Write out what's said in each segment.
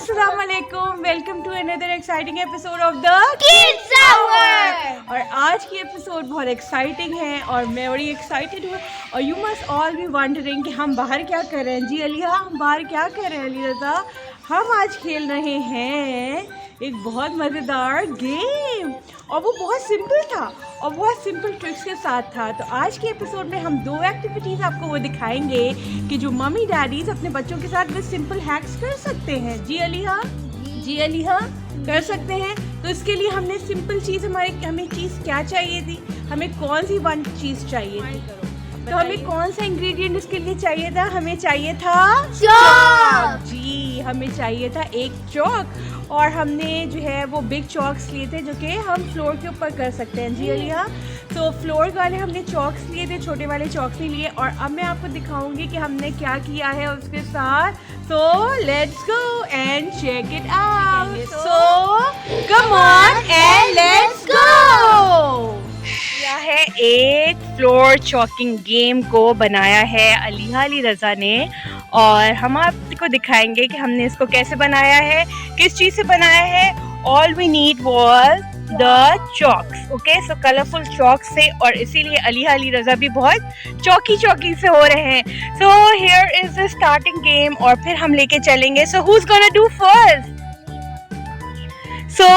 अस्सलाम वालेकुम, welcome to another exciting episode of the kids hour. और आज की एपिसोड बहुत एक्साइटिंग है और मैं बड़ी एक्साइटेड हूँ। और you must all be wondering कि हम बाहर क्या कर रहे हैं। जी अलिया, हम बाहर क्या कर रहे हैं अली रज़ा? हम आज खेल रहे हैं एक बहुत मज़ेदार गेम और वो बहुत सिंपल था और बहुत सिंपल ट्रिक्स के साथ था। तो आज के एपिसोड में हम दो एक्टिविटीज़ आपको वो दिखाएंगे कि जो मम्मी डैडीज अपने बच्चों के साथ बस सिंपल हैक्स कर सकते हैं। जी अलिया, जी अलिया, कर सकते हैं। तो इसके लिए हमने सिंपल चीज़ हमें चीज़ क्या चाहिए थी, हमें कौन सी वन चीज़ चाहिए थी? तो हमें कौन सा इंग्रेडिएंट इसके लिए चाहिए था? हमें चाहिए था चॉक। जी, हमें चाहिए था एक चॉक और हमने जो है वो बिग चॉक्स लिए थे जो कि हम फ्लोर के ऊपर कर सकते हैं। जी अलिया, तो फ्लोर वाले हमने चॉक्स लिए थे, छोटे वाले चॉक्स नहीं लिए। और अब मैं आपको दिखाऊंगी कि हमने क्या किया है उसके साथ। So let's go and check it out. So come on and let's go. यह है एक फ्लोर चॉकिंग गेम को बनाया है अली रज़ा ने और हम आपको दिखाएंगे कि हमने इसको कैसे बनाया है, किस चीज़ से बनाया है। All we need was the chalks, okay. So colourful chalks से, और इसीलिए अली रज़ा भी बहुत चौकी से हो रहे हैं। So here is the starting game और फिर हम लेके चलेंगे। So who is gonna do first? So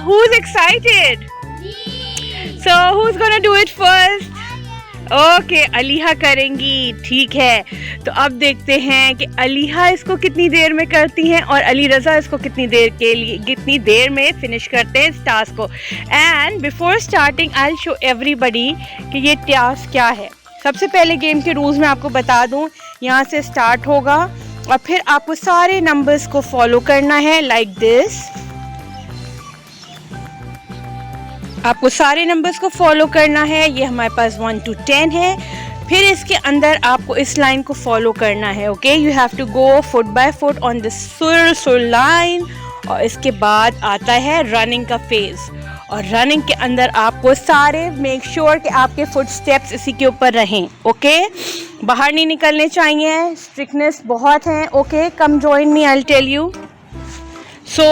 who is excited? So who's gonna do it first? Okay, अलीहा करेंगी, ठीक है। तो अब देखते हैं कि अलीहा इसको कितनी देर में करती हैं और अली रज़ा इसको कितनी देर में फिनिश करते हैं इस टास्क को। And before starting I will show everybody कि ये टास्क क्या है। सबसे पहले गेम के रूल्स मैं आपको बता दूं। यहाँ से स्टार्ट होगा और फिर आपको सारे नंबर्स को फॉलो करना है लाइक दिस। आपको सारे नंबर्स को फॉलो करना है। ये हमारे पास 1 to 10 है। फिर इसके अंदर आपको इस लाइन को फॉलो करना है, okay. You have to go foot by foot on this sure line. और इसके बाद आता है रनिंग का फेज और रनिंग के अंदर आपको सारे मेक श्योर कि आपके फुट स्टेप्स इसी के ऊपर रहें, ओके। बाहर नहीं निकलने चाहिए, स्ट्रिक्टनेस बहुत है, okay. Come join me, I will tell you. So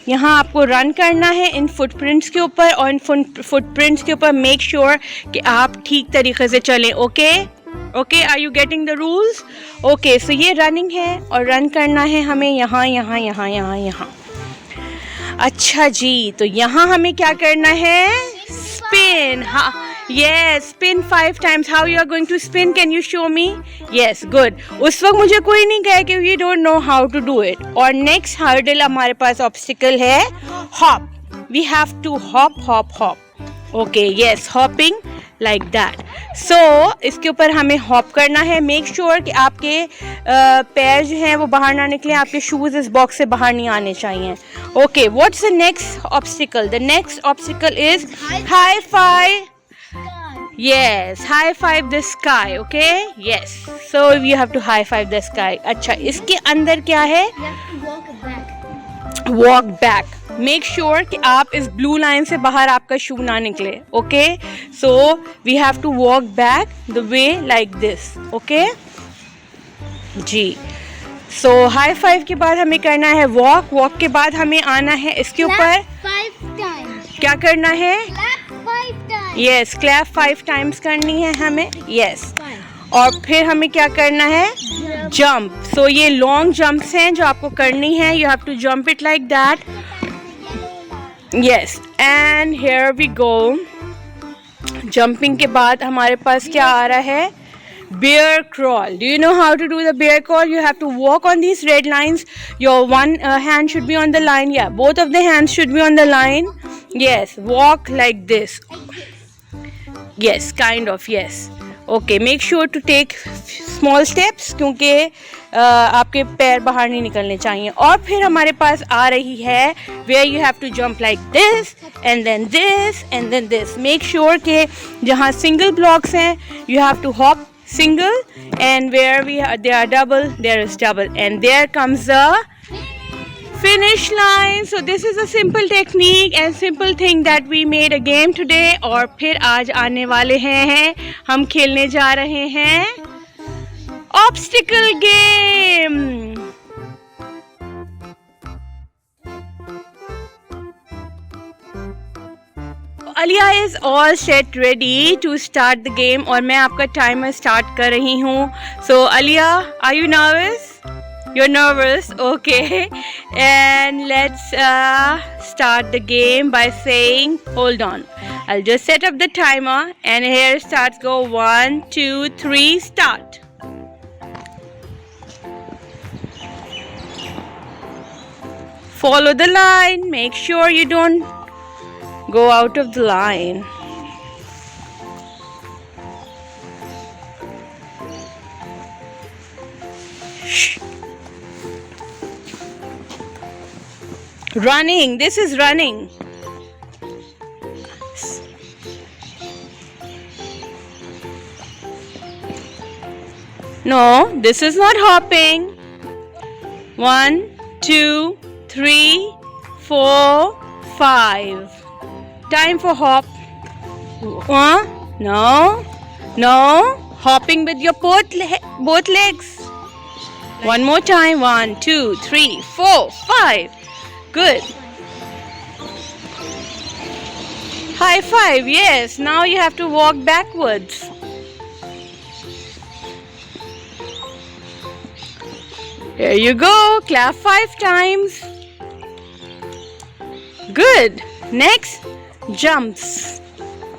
यहाँ आपको रन करना है इन फुटप्रिंट्स के ऊपर और इन फुटप्रिंट्स के ऊपर मेक श्योर कि आप ठीक तरीके से चलें, okay okay. Are you getting the rules? Okay. So ये रनिंग है और रन करना है हमें यहाँ यहाँ यहाँ यहाँ यहाँ। अच्छा जी, तो यहाँ हमें क्या करना है? स्पिन। हाँ, yes, spin 5 times. How you are going to spin? Can you show me? Yes, good. उस वक्त मुझे कोई नहीं कहे कि we don't know how to do it. और next hurdle हमारे पास obstacle है hop. We have to hop. Okay, yes, hopping like that. So इसके ऊपर हमें hop करना है। Make sure कि आपके पैर जो हैं वो बाहर ना निकलें, आपके शूज इस बॉक्स से बाहर नहीं आने चाहिए। Okay, what's the next obstacle? The next obstacle is high five. Yes, high five the sky, okay? Yes, so you have to high five the sky. अच्छा, इसके अंदर क्या है? Walk back. Make sure कि आप इस ब्लू लाइन से बाहर आपका शू ना निकले, okay? So we have to walk back the way like this, okay? Ji, so high five के बाद हमें करना है walk के बाद हमें आना है इसके ऊपर। क्या करना है? यस, क्लैप 5 टाइम्स करनी है हमें। यस, और फिर हमें क्या करना है? जंप। सो ये लॉन्ग जंप्स हैं जो आपको करनी है। You have to jump it like that. Yes, and here we go. Jumping के बाद हमारे पास क्या आ रहा है? bear crawl. Do you know how to do the bear crawl? You have to walk on these red lines. Your one hand should be on the line. Yeah, both of the hands should be on the line. Yes, walk like this. Yes, kind of, yes. Okay, make sure to take small steps क्योंकि आपके पैर बाहर नहीं निकलने चाहिए। और फिर हमारे पास आ रही है where you have to jump like this and then this and then this. Make sure कि जहाँ single blocks हैं you have to hop single, and where they are double, there is double, and there comes the finish line. So this is a simple technique and simple thing that we made a game today. और फिर आज आने वाले हैं हम खेलने जा रहे हैं obstacle game. Alia is all set ready to start the game और मैं आपका timer start कर रही हूँ. So Alia, are you nervous? You're nervous, okay. And let's start the game by saying, hold on. I'll just set up the timer and here starts go 1, 2, 3, start. Follow the line. Make sure you don't go out of the line. Shh. Running. This is running. No, this is not hopping. 1, 2, 3, 4, 5. Time for hop. No. Hopping with your both legs. One more time. 1, 2, 3, 4, 5. Good. High five. Yes. Now you have to walk backwards. Here you go. Clap 5 times. Good. Next, jumps.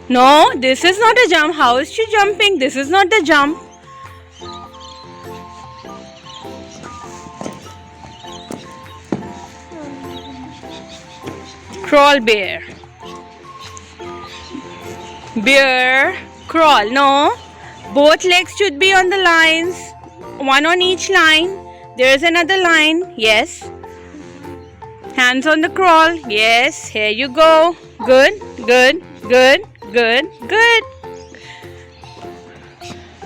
No, this is not a jump. How is she jumping? This is not the jump. Crawl bear. Bear, crawl. No, both legs should be on the lines. One on each line. There is another line. Yes. Hands on the crawl. Yes. Here you go. Good.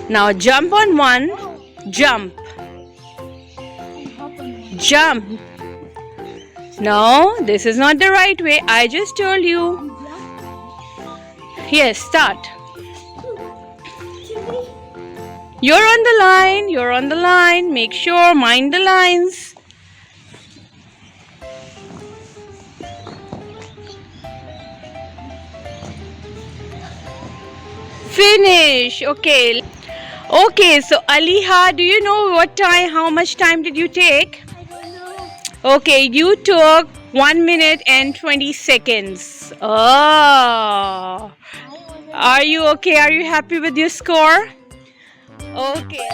Now jump on one. Jump. No, this is not the right way. I just told you. Yes, start. You're on the line. Make sure, mind the lines. Finish. Okay, so Aliha, do you know how much time did you take? I don't know. Okay, you took 1 minute and 20 seconds. Oh. Are you okay? Are you happy with your score? Okay.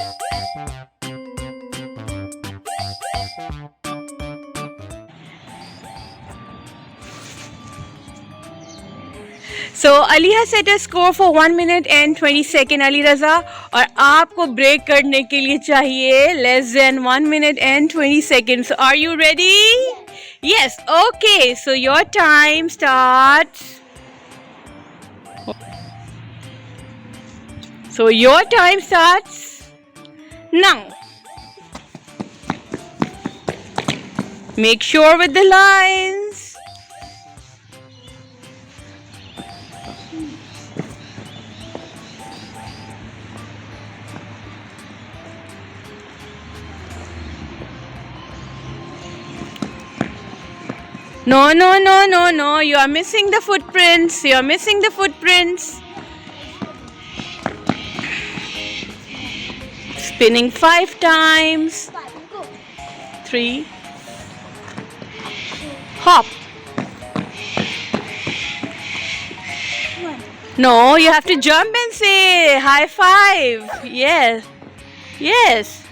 So Aliha set a score for 1 minute and 20 seconds, Ali Raza, और आपको break करने के लिए चाहिए less than 1 minute and 20 seconds. So are you ready? Yes. Okay. So your time starts. So your time starts now. Make sure with the lines. No. You are missing the footprints. Spinning 5 times. 3. Hop. No, you have to jump and say high five. Yes.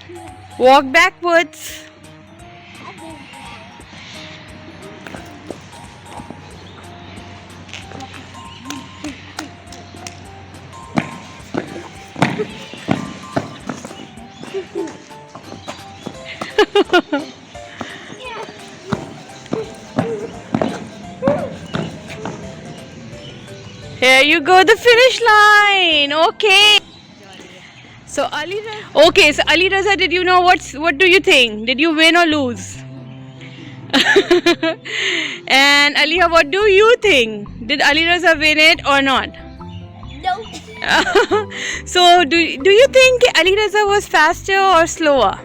Walk backwards. Here you go, the finish line. Okay. So Ali Raza, did you know what do you think? Did you win or lose? And Aliha, what do you think? Did Ali Raza win it or not? No. So do you think Ali Raza was faster or slower?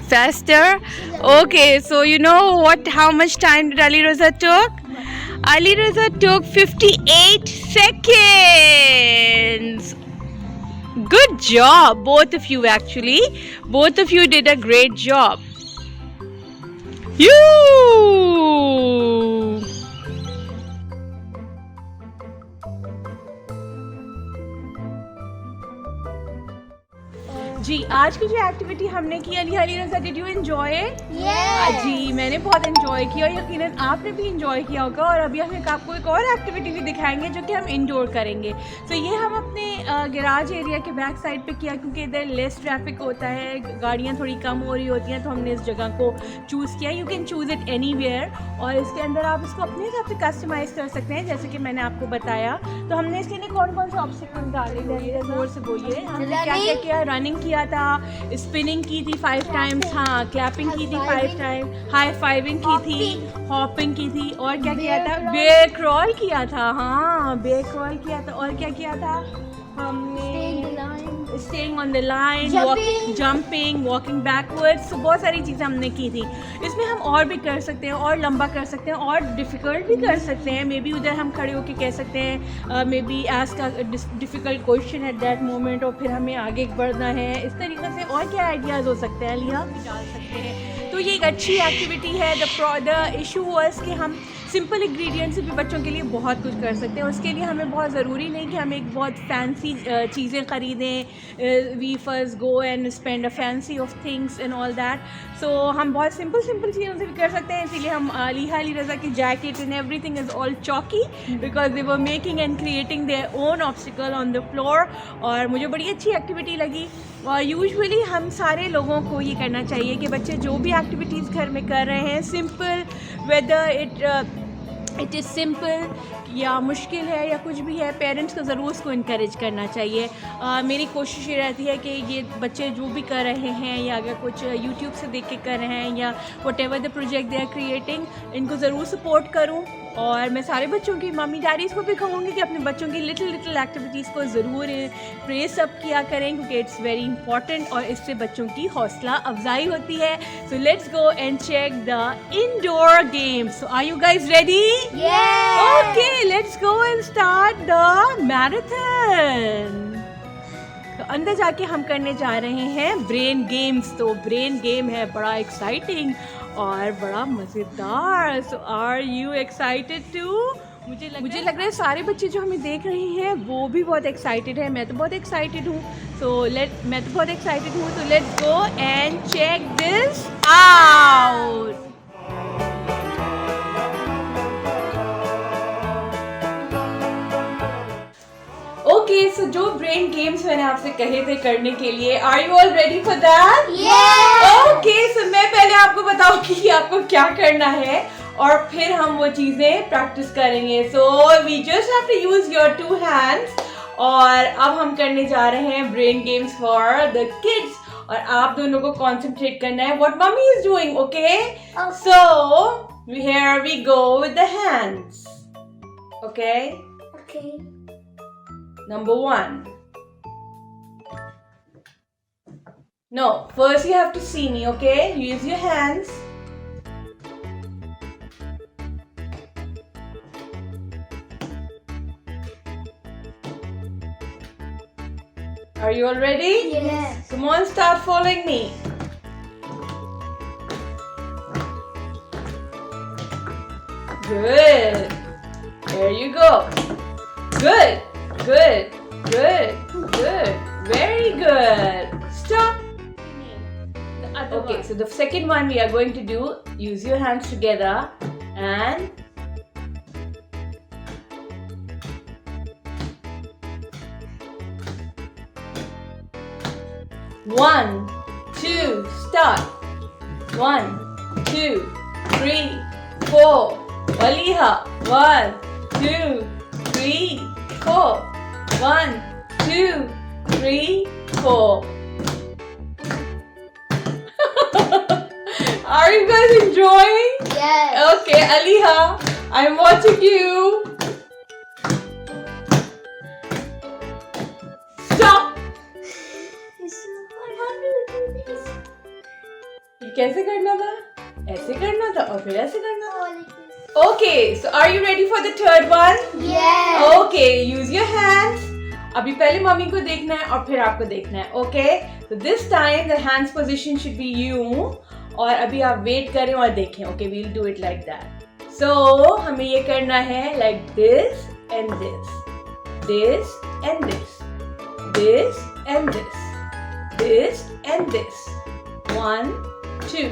Faster. Okay, so you know how much time did Ali Raza took? Ali Raza took 58 seconds. Good job, both of you actually. Both of you did a great job. You! जी आज की जो activity हमने की अलिहा रज़ा, did you enjoy it? जी मैंने बहुत enjoy किया, यकीनन आपने भी एंजॉय किया होगा। और अभी हम आपको एक और एक्टिविटी भी दिखाएंगे जो कि हम इंडोर करेंगे। तो ये हम अपने गैराज एरिया के बैक साइड पे किया क्योंकि इधर लेस ट्रैफिक होता है, गाड़ियाँ थोड़ी कम हो रही होती हैं, तो हमने इस जगह को चूज़ किया। You can choose it anywhere और इसके अंदर आप इसको अपने हिसाब से कस्टमाइज़ कर सकते हैं जैसे कि मैंने आपको बताया। तो हमने इसके लिए कौन कौन से ऑब्स्टिकल डाले हैं, जोर से बोलिए। हमने क्या क्या किया? रनिंग किया था, स्पिनिंग की थी 5 टाइम्स, हाँ क्लैपिंग की थी 5 टाइम, हाई फाइविंग की थी, हॉपिंग की थी, और क्या किया था? बेयर क्रॉल किया था, हाँ बेयर क्रॉल किया था। और क्या किया था हमने? Staying on the line, jumping, walking backwards. तो बहुत सारी चीज़ें हमने की थी। इसमें हम और भी कर सकते हैं, और लंबा कर सकते हैं, और डिफ़िकल्ट भी कर सकते हैं। मे बी उधर हम खड़े होकर कह सकते हैं may be ask a difficult question at that moment, और फिर हमें आगे बढ़ना है। इस तरीके से और क्या आइडियाज़ हो सकते हैं लिया डाल सकते हैं। तो ये एक अच्छी एक्टिविटी है। द इशू वॉज कि हम सिंपल इंग्रेडिएंट्स से भी बच्चों के लिए बहुत कुछ कर सकते हैं। उसके लिए हमें बहुत ज़रूरी नहीं कि हम एक बहुत फैंसी चीज़ें ख़रीदें। We first go and spend a fancy of things and all that. So हम बहुत सिंपल चीज़ों से भी कर सकते हैं। इसीलिए हम अलिहा रज़ा की jacket and everything is all chalky because they were making and creating their own obstacle on the floor. और मुझे बड़ी अच्छी एक्टिविटी लगी। और यूजुअली हम सारे लोगों को ये करना चाहिए कि बच्चे जो भी एक्टिविटीज़ घर में कर रहे हैं, simple whether it is simple या मुश्किल है या कुछ भी है, पेरेंट्स को ज़रूर उसको इनकरेज करना चाहिए। मेरी कोशिश ये रहती है कि ये बच्चे जो भी कर रहे हैं या अगर कुछ यूट्यूब से देख के कर रहे हैं या whatever the project they are creating, इनको ज़रूर सपोर्ट करूँ। और मैं सारे बच्चों की मम्मी डैडीज़ को भी कहूँगी कि अपने बच्चों की लिटिल एक्टिविटीज़ को ज़रूर प्रेस अप किया करें क्योंकि इट्स वेरी इंपॉर्टेंट और इससे बच्चों की हौसला अफजाई होती है। So let's go and check the indoor games. So are you guys ready? Okay, let's go and start the marathon. तो अंदर जाके हम करने जा रहे हैं ब्रेन गेम्स। तो ब्रेन गेम है बड़ा एक्साइटिंग और बड़ा मज़ेदार। So are you excited to? मुझे लग रहा है सारे बच्चे जो हमें देख रहे हैं वो भी बहुत एक्साइटेड है। मैं तो बहुत एक्साइटेड हूँ। So let's go and check this out. Okay, so जो ब्रेन गेम्स मैंने आपसे कहे थे करने के लिए, are you all ready for that? Okay, so मैं पहले आपको बताऊंगी कि आपको क्या करना है और फिर हम वो चीजें प्रैक्टिस करेंगे। So we just have to use your 2 hands और अब हम करने जा रहे हैं brain games for the kids और आप दोनों को कॉन्सेंट्रेट करना है what mummy is doing. Okay, so here we go with the hands. Okay, Number 1. No, first you have to see me, okay? Use your hands. Are you all ready? Yes. Come on, start following me. Good. There you go. Good. Good, good, good, very good. Stop. Okay, so the second one we are going to do, use your hands together and one, two, start. 1, 2, 3, 4. Aliha. 1, 2, 3, 4. 1, 2, 3, 4. Are you guys enjoying? Yes. Okay, Aliha, I'm watching you. Stop. ये कैसे करना था? ऐसे करना था और फिर ऐसे करना था। Okay, so are you ready for the third one? Yes. Okay, use your hands. अभी पहले मम्मी को देखना है और फिर आपको देखना है. Okay, so this time the hands position should be you. और अभी आप वेट करें और देखें. Okay, we'll do it like that. So हमें ये करना है like this and this, this and this, this and this, this and this. 1, 2,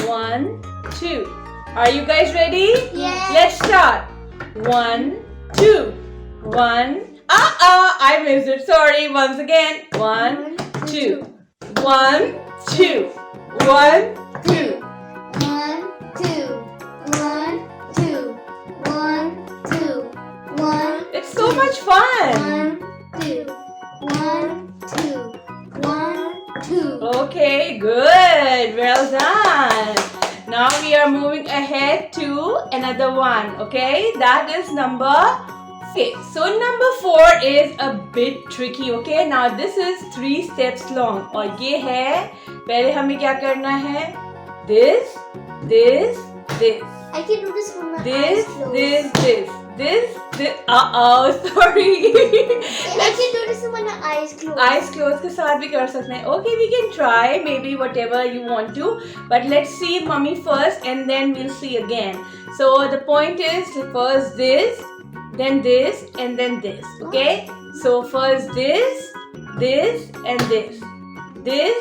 1, 2. Are you guys ready? Yes. Let's start. 1, 2, 1. I missed it. Sorry. Once again. 1, 2, 1, 2, 1, 2. 1, 2, 1, 2, 1, 2, 1. It's so much fun. 1, 2, 1, 2, 1, 2. Okay, good. Well done. Now we are moving ahead to another one. Okay, that is number. Okay, so number 4 is a bit tricky. Okay, now this is 3 steps long. और ये है पहले हमें क्या करना है? This, this, this. I can do this with my eyes This, closed. this. Sorry. I can do this with my eyes closed. Eyes closed के साथ भी कर सकते हैं. Okay, we can try maybe whatever you want to. But let's see mummy first and then we'll see again. So the point is first this, then this and then this. Okay? So first this and this. This.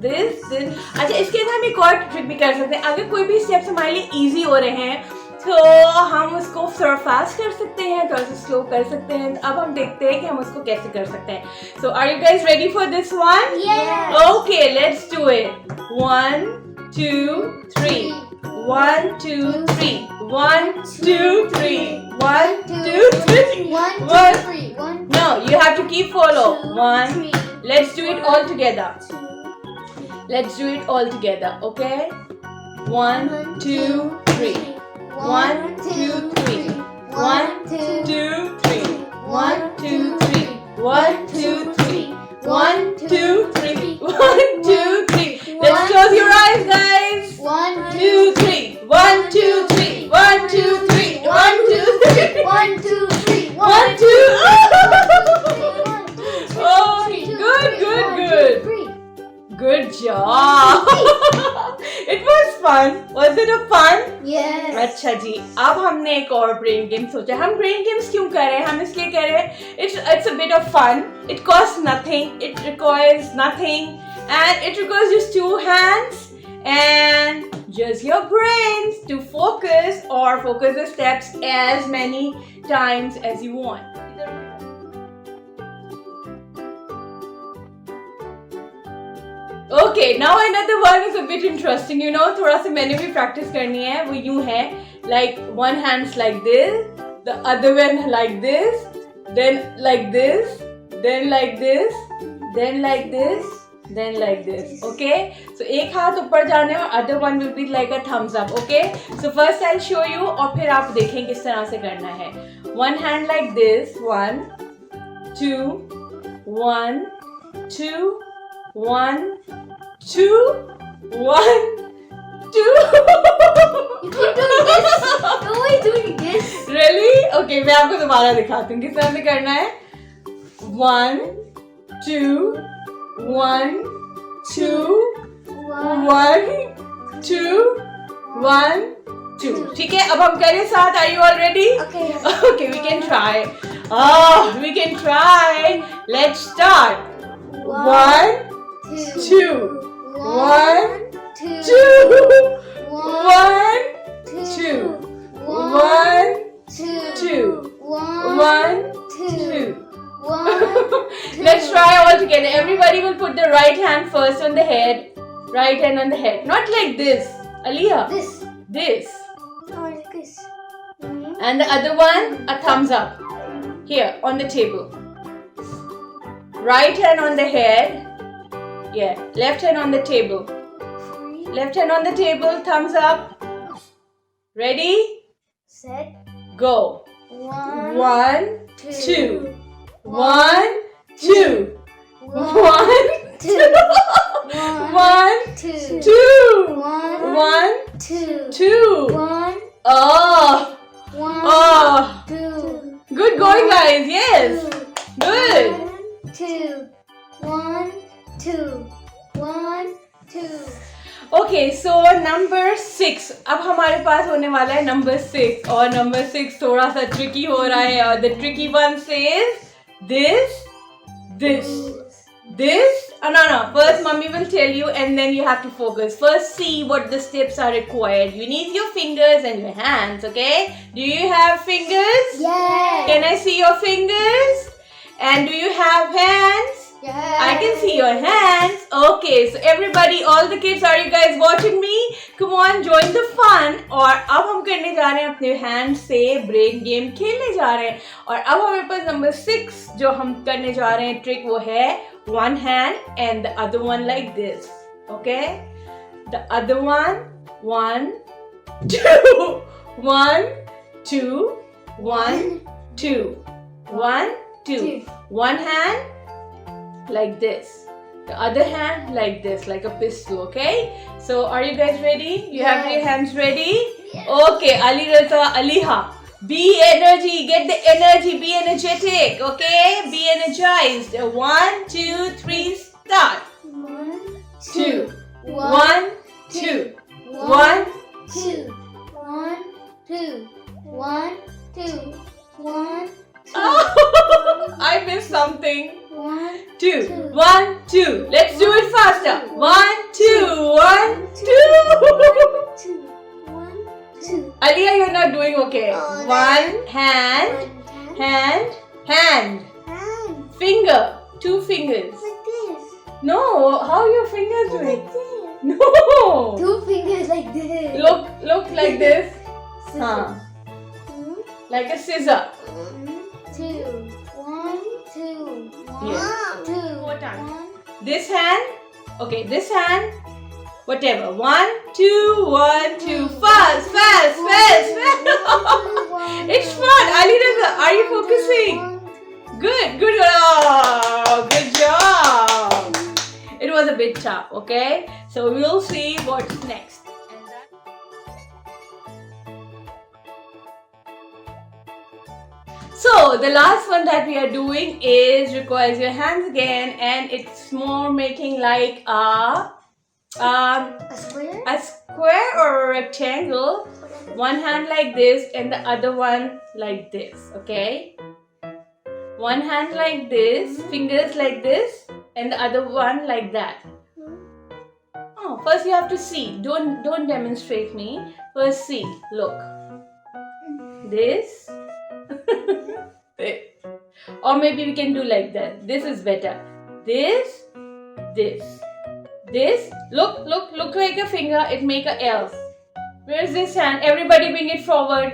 अच्छा इसके अंदर हम एक और trick भी कर सकते हैं. अगर कोई भी स्टेप्स हमारे लिए इजी हो रहे हैं तो हम उसको थोड़ा फास्ट कर सकते हैं, थोड़ा सा स्लो कर सकते हैं. अब हम देखते हैं कि हम उसको कैसे कर सकते हैं. So are you guys ready for this one? Yes. Okay, let's do it. 1, 2, 3. 1, 2, 3. 1, 2, 3. 1, 2, 3. 1, 2, 1. 3. 1. No, you have to keep follow. 1. 3. Let's do it all together. Let's do it all together, okay? 1, 2, 3. 1, 2, 3. 1, 2, 3. 1, 2, 3. 1, 2, 3. 1, 2, 3. 1, 2, 3. Let's close your eyes, guys. 1, 2, 3. 1, 2, 3. 1, 2, 3. 1, 2, 3. 1, 2, 3. 1, 2. Oh, good. Good job. It was fun. Was it a fun? Yes. अच्छा जी, अब हमने एक और brain game सोचा. हम brain games क्यों कर रहे हैं? हम इसलिए कर रहे हैं. It's a bit of fun. It costs nothing. It requires nothing, and it requires just 2 hands and just your brains to focus the steps as many times as you want. Okay, now another one is a bit interesting. You know, थोड़ा सा मैंने भी practice करनी है. वो यूं है, like one hand's like this, the other one like this, then like this, then like this, then like this, then like this. Okay? So एक हाथ ऊपर जाने और other one will be like a thumbs up. Okay? So first I'll show you और फिर आप देखें किस तरह से करना है. One hand like this, 1, 2, 1, 2, 1, 2, 1, 2. You keep doing this. You're always doing this. Really? Okay, मैं आपको दोबारा दिखाती हूँ किस तरह से करना है. 1, 2, 1, 2, 1, 2, 1, 2. ठीक है, अब हम करें साथ. Are you all ready? Okay. Okay, we can try. We can try. Let's start. 1, 2, 1, 2, 1, 2, 1, 2, 1, 2. Let's try all together. Everybody will put the right hand first on the head. Right hand on the head. Not like this. Aliyah. This. Oh, like this. And the other one, a thumbs up. Here, on the table. Right hand on the head. Yeah. Left hand on the table. Left hand on the table. Thumbs up. Ready? Set. Go. 1, 2. 1, 2. 1, 2. 1, 2. 1, 2. 2. 1. Oh. 1. Oh. 2. Good going, guys. Yes. Good. 2. 1. 2. 1. 2. Okay, so number 6. अब हमारे पास होने वाला है number 6 और number 6 थोड़ा सा tricky हो रहा है और the tricky one says this. No. First, mommy will tell you, and then you have to focus. First, see what the steps are required. You need your fingers and your hands. Okay? Do you have fingers? Yes. Can I see your fingers? And do you have hands? Yes. I can see your hands. Okay, so everybody, all the kids, are you guys watching me? Come on, join the fun. और अब हम करने जा रहे हैं अपने hand से brain game खेलने जा रहे हैं और अब हमारे पास नंबर 6 जो हम करने जा रहे हैं ट्रिक वो है one hand and the other one like this. Okay? The other one, 1, 2, 1, 2, 1, 2, 1, 2. One hand like this, the other hand like this, like a pistol. Okay, so are you guys ready? You have your hands ready? Yes. Okay, Ali Raza, Aliha, be energy, get the energy, be energetic. Okay, be energized. 1, 2, 3, start. 1, 2, 1, 1, 2, 1. 2, 1, 2, 1, 2, 1, 2. Oh, I missed something. 1, 2, 1, 2. Let's do it faster. 1, 2, 1, 2. 2, 1, 2. Aliyah, you're not doing okay. Oh, One hand, hand, hand. Hand. Finger, 2 fingers. Like this. No, how are your fingers doing? Like this. No. 2 fingers like this. Look like this. Huh. Hmm? Like a scissor. 2, 1, 2, 1, Yes. 2. More time. 1. This hand. Okay, this hand. Whatever. 1, 2, 1, 2. Fast. It's fun. Ali Raza, are you focusing? Good. Oh, good job. It was a bit tough, okay? So we'll see what's next. So the last one that we are doing is requires your hands again, and it's more making like A square? a square or a rectangle. One hand like this and the other one like this, okay? One hand like this, fingers like this, and the other one like that. Oh, first you have to see. Don't demonstrate me. First see. Look. This. Or maybe we can do like that. This is better. This. Look like a finger. It make a L. Where is this hand? Everybody bring it forward.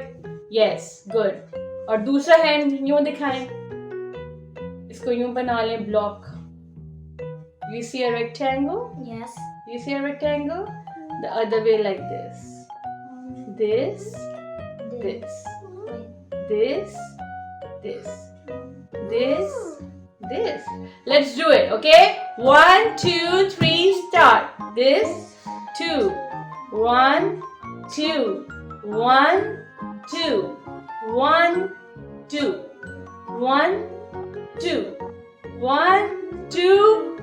Yes, good. और दूसरा hand यूं दिखाएं. इसको यूं बना लें block. You see a rectangle? Yes. You see a rectangle? The other way like this. This. Let's do it, okay? 1, 2, 3, start. This, 2, 1, 2, 1, 2, 1, 2, 1, 2, 1, 2,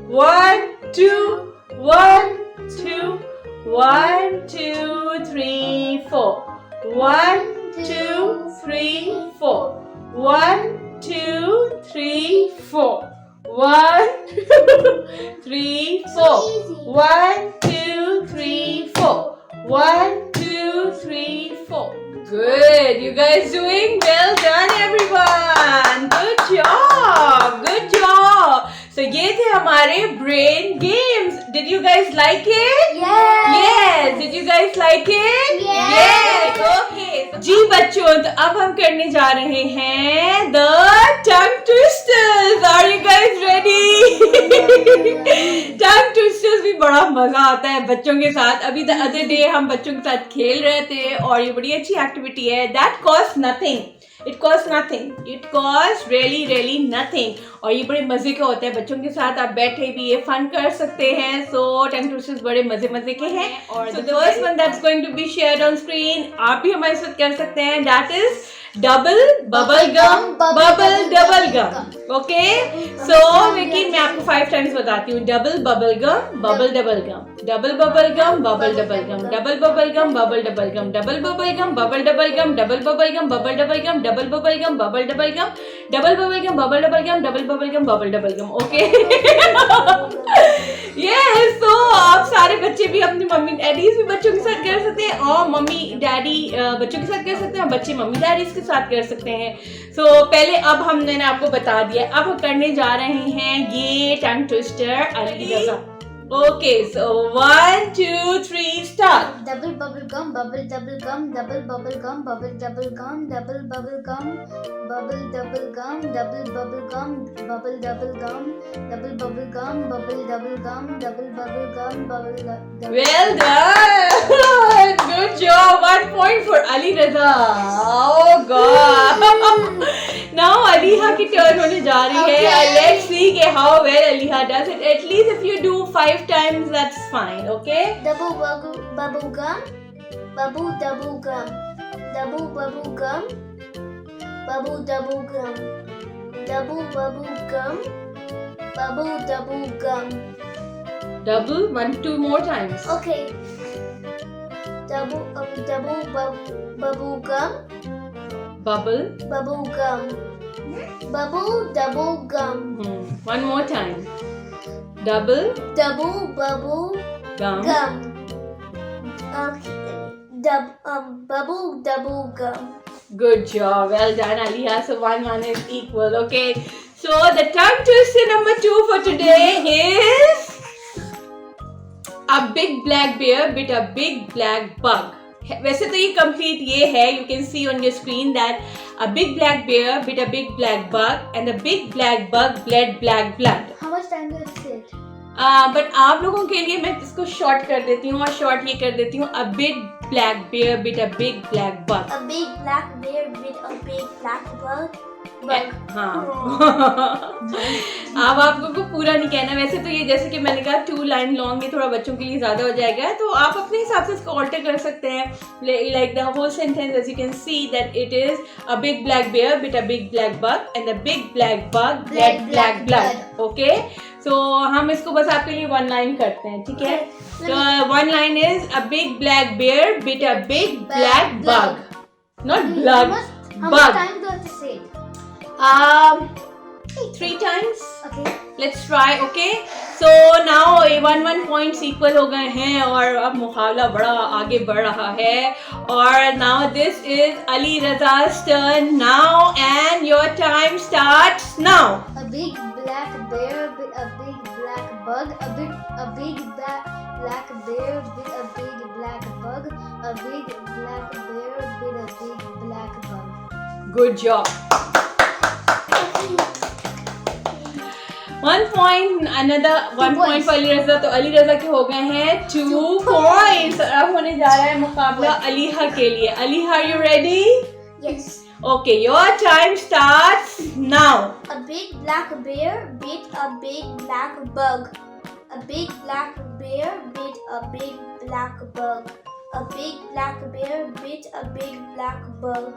1, 2, 1, 2, 1, 2, 3, 4. 1, 2, 3, 4. 1, 2, 3, 4. 1, 2, 3, 4. 1, 2, 3, 4. 1, 2, 3, 4. Good. You guys doing well done, everyone. Good job. So ये थे हमारे brain games. Did you guys like it? Yes. Did you guys like it? Yes. Okay. जी बच्चों, तो अब हम करने जा रहे हैं the tongue twisters. Are you guys ready? Tongue twisters भी बड़ा मजा आता है बच्चों के साथ. अभी the other day हम बच्चों के साथ खेल रहे थे और ये बड़ी अच्छी एक्टिविटी है. That costs nothing. It costs nothing. It costs really nothing. और ये बड़े मजे के होते हैं, बच्चों के साथ आप बैठे भी ये फन कर सकते हैं. So टंग ट्विस्टर्स बड़े मजे के हैं. और the first one that's going to be shared on screen, आप भी हमारे साथ कर सकते हैं. That is double bubble gum, double gum. Okay? So लेकिन मैं आपको 5 times बताती हूँ. Double bubble gum, double gum. Double bubble gum, double gum. Double bubble gum, double gum. Double bubble gum, double gum. Double bubble gum, double gum. Double bubble gum, double gum. Double bubble gum, double gum. Double bubble gum, double gum. Okay? Yes, so आप सारे बच्चे भी अपनी mummy daddies भी बच्चों के साथ कर सकते हैं और मम्मी डैडी बच्चों के साथ कर सकते हैं, बच्चे मम्मी डैडीज के साथ कर सकते हैं. So पहले अब हमने आपको बता दिया, अब हम करने जा रहे हैं ये tongue twister Ali Raza. Okay, so 1, 2, 3, start. Double bubble gum, double gum, double bubble gum, double gum, double bubble gum, double gum, double bubble gum, double gum, double bubble gum, double gum, double bubble gum, Well done. Good job. 1 point for Ali Raza. Oh God. Now Aliha की turn होने जा रही है. Okay. Let's see कि how well Aliha does it. At least if you do 5 times, that's fine. Okay? double bubble gum, double gum, double bubble gum, double gum, double bubble gum, double gum. Double 1, 2 more times. Okay. Double bubble gum, Bubble. gum, double gum, One more time. Double bubble gum. gum. Double gum. Good job. Well done, Aliha. So 1 is equal. Okay. So the tongue twister number 2 for today is a big black bear bit a big black bug. वैसे तो ये complete ये है. You can see on your screen that a big black bear bit a big black bug and the big black bug bled black blood. How much time do it take? But आप लोगों के लिए मैं इसको short कर देती हूँ और शॉर्ट ये कर देती हूँ. A big black bear bit a big black bug. A big black bear bit a big black bug. हाँ. अब आपको को पूरा नहीं कहना. वैसे तो ये जैसे कि मैंने कहा 2 line long, ये थोड़ा बच्चों के लिए ज्यादा हो जाएगा, तो आप अपने हिसाब से इसको ऑल्टर कर सकते हैं. Like the whole sentence, as you can see that it is a big black bear bit a big black bug and the big black bug bled black blood. Okay, so हम इसको बस आपके लिए 1 line करते हैं, ठीक है? So 1 line is a big black bear bit a big black bug, not blood, How much bug. time do I have to say it? 3 times. Okay. Let's try. Okay, so now 1 points equal हो गए हैं और अब मुकाबला बड़ा आगे बढ़ रहा है. और now this is Ali Raza's turn now and your time starts now. A big black bear bit a big black bug. A big black bear bit a big black bug. A big black bear bit a big black bug. Good job. 1 point, another 1 point for Ali Raza. तो अली रजा के हो गए हैं 2 points. अब होने जा रहा है मुकाबला अलीहा के लिए. अलीहा, are you ready? Yes. Okay, your time starts now. A big black bear bit a big black bug. A big black bear bit a big black bug. A big black bear bit a big black bug.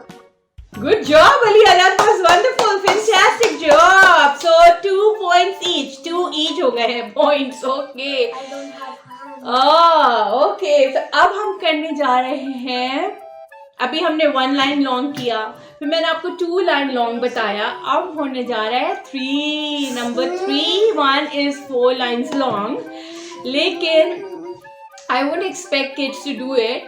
Good job, Aliha. That was wonderful. Fantastic job. So 2 points each. 2 each हो गए हैं points. Okay. I don't have hands. Okay. तो अब हम करने जा रहे हैं. अभी हमने 1 line long किया, फिर मैंने आपको 2 line long बताया. अब होने जा रहा है 3. Number 3. 1 is 4 lines long. लेकिन I wouldn't expect kids to do it.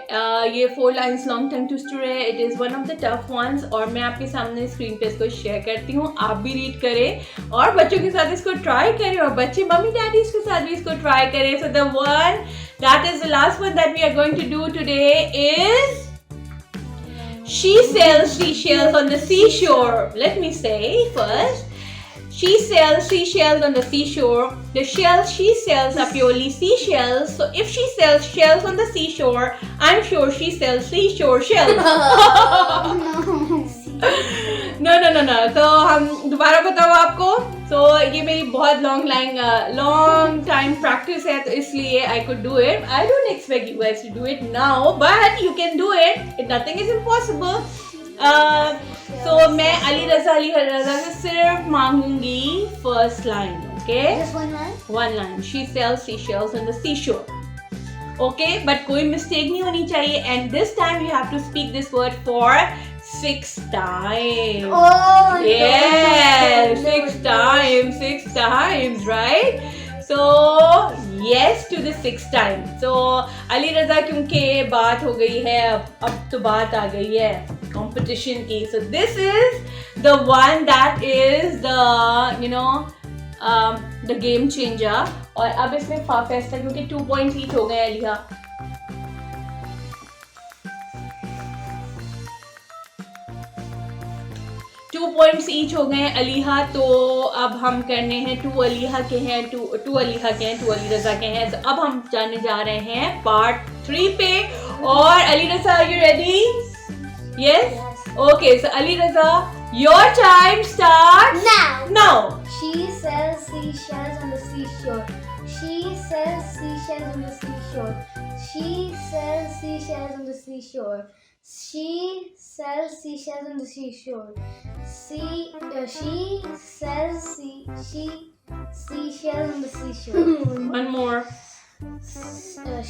ये 4 lines long tongue twister है. It is one of the tough ones. और मैं आपके सामने स्क्रीन पे इसको शेयर करती हूँ. आप भी रीड करें और बच्चों के साथ इसको ट्राई करें और बच्चे मम्मी डैडी के साथ भी इसको ट्राई करें. So the one that is the last one that we are going to do today is she sells seashells on the seashore. Let me say first. She sells seashells on the seashore. The shells she sells are purely seashells. So if she sells shells on the seashore, I'm sure she sells seashore shells. No. तो हम दोबारा बताओ आपको. So ये मेरी बहुत long time practice है, तो इसलिए I could do it. I don't expect you guys to do it now, but you can do it. Nothing is impossible. So मैं अली रज़ा से सिर्फ मांगूंगी first line, okay? Just one line? One line. She sells seashells on the seashore. Okay, but कोई mistake नहीं होनी चाहिए. And this time you have to speak this word for 6 times. Oh, Yes, no. 6 times, right? So yes to the 6 times. So Ali Raza क्योंकि बात हो गई है, अब तो बात आ गई है competition की. So this is the one that is the game changer. और अब इसमें फाफेस्ट है क्योंकि 2 points each हो गए अलिया. Points each हो गए अलीहा. तो अब हम करने हैं 2 अलीहा के हैं, 2 अलीहा के हैं, 2 अली रज़ा के हैं. तो अब हम जाने जा रहे हैं part 3 पे. और Ali Raza, are you ready? Yes? Okay, so Ali Raza, your time starts now. She sells seashells on the seashore. She sells seashells on the seashore. She sells seashells on the seashore. She sells seashells on the seashore. She sells seashells on the seashore. One more.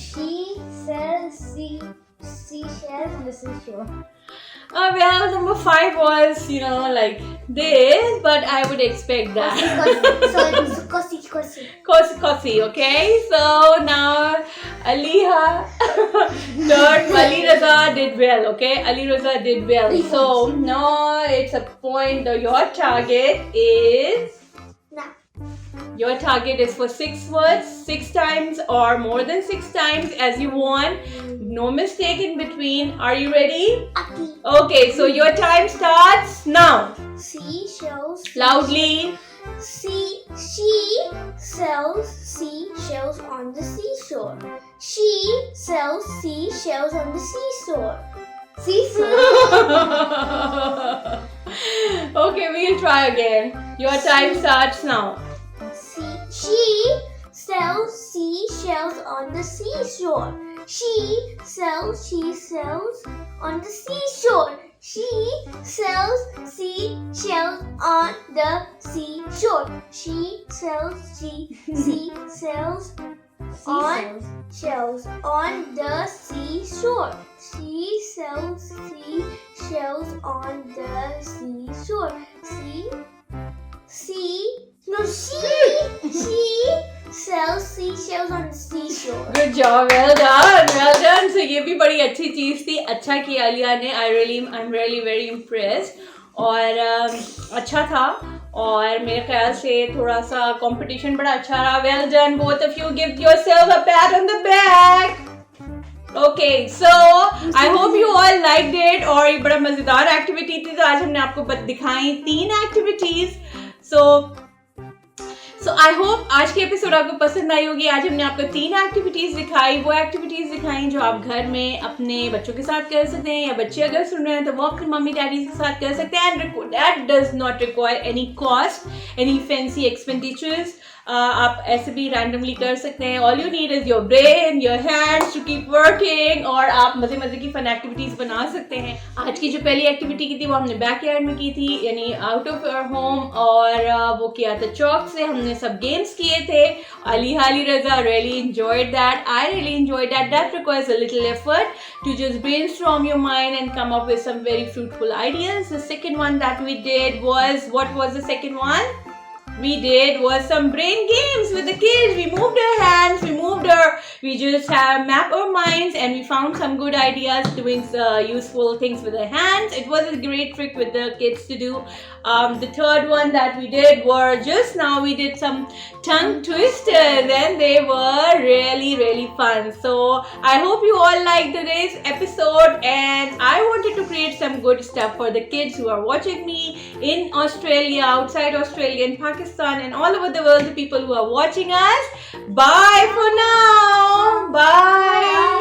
She sells seashells on the seashore. Well, number 5 was, like this, but I would expect that. Kosi, okay? So now Aliha, third, Ali Raza did well, okay? Ali Raza did well. So now it's a point. Your target is for 6 words, 6 times or more than 6 times as you want. No mistake in between. Are you ready? Okay, so your time starts now. Seashells. Loudly. She sells seashells on the seashore. She sells seashells on the seashore. Okay, we'll try again. Your time starts now. She sells seashells on the seashore. She sells on the seashore. She sells seashells on the seashore. She sells seashells on the seashore. She sells seashells on the seashore. She sells seashells on the seashore. Good job, well done. So ये भी बड़ी अच्छी चीज़ थी. अच्छा किया अलिया ने. I'm really very impressed. और अच्छा था. और मेरे ख्याल से थोड़ा सा कंपटीशन बड़ा अच्छा रहा. Well done, both of you. Give yourself a pat on the back. Okay, so I hope you all liked it. और ये बड़ा मजेदार एक्टिविटी थी. तो आज हमने आपको दिखाई 3 एक्टिविटीज. So I hope आज की एपिसोड आपको पसंद आई होगी. आज हमने आपको 3 एक्टिविटीज दिखाई. वो एक्टिविटीज दिखाई जो आप घर में अपने बच्चों के साथ कर सकते हैं, या बच्चे अगर सुन रहे हैं तो वो अपने मम्मी डैडी के साथ कर सकते हैं. And that does not require any cost, any fancy expenditures. आप ऐसे भी रैंडमली कर सकते हैं. All you need is your brain, your hands to keep working, और आप मजे मजे की फन एक्टिविटीज बना सकते हैं. आज की जो पहली एक्टिविटी की थी वो हमने बैकयार्ड में की थी, यानी आउट ऑफ योर होम, और वो किया था चौक से. हमने सब गेम्स किए थे. Ali Raza really enjoyed that. I really enjoyed that. That requires a little effort to just brainstorm your mind and come up with some very fruitful ideas. The second one that we did was, what was the second one? We did was some brain games with the kids. We moved our hands, we just map our minds, and we found some good ideas doing useful things with our hands. It was a great trick with the kids to do. The third one that we did were just now we did some tongue twisters, and they were really really fun. So I hope you all liked today's episode, and I wanted to create some good stuff for the kids who are watching me in Australia, outside Australia, in Pakistan, and all over the world, the people who are watching us. Bye for now. Bye.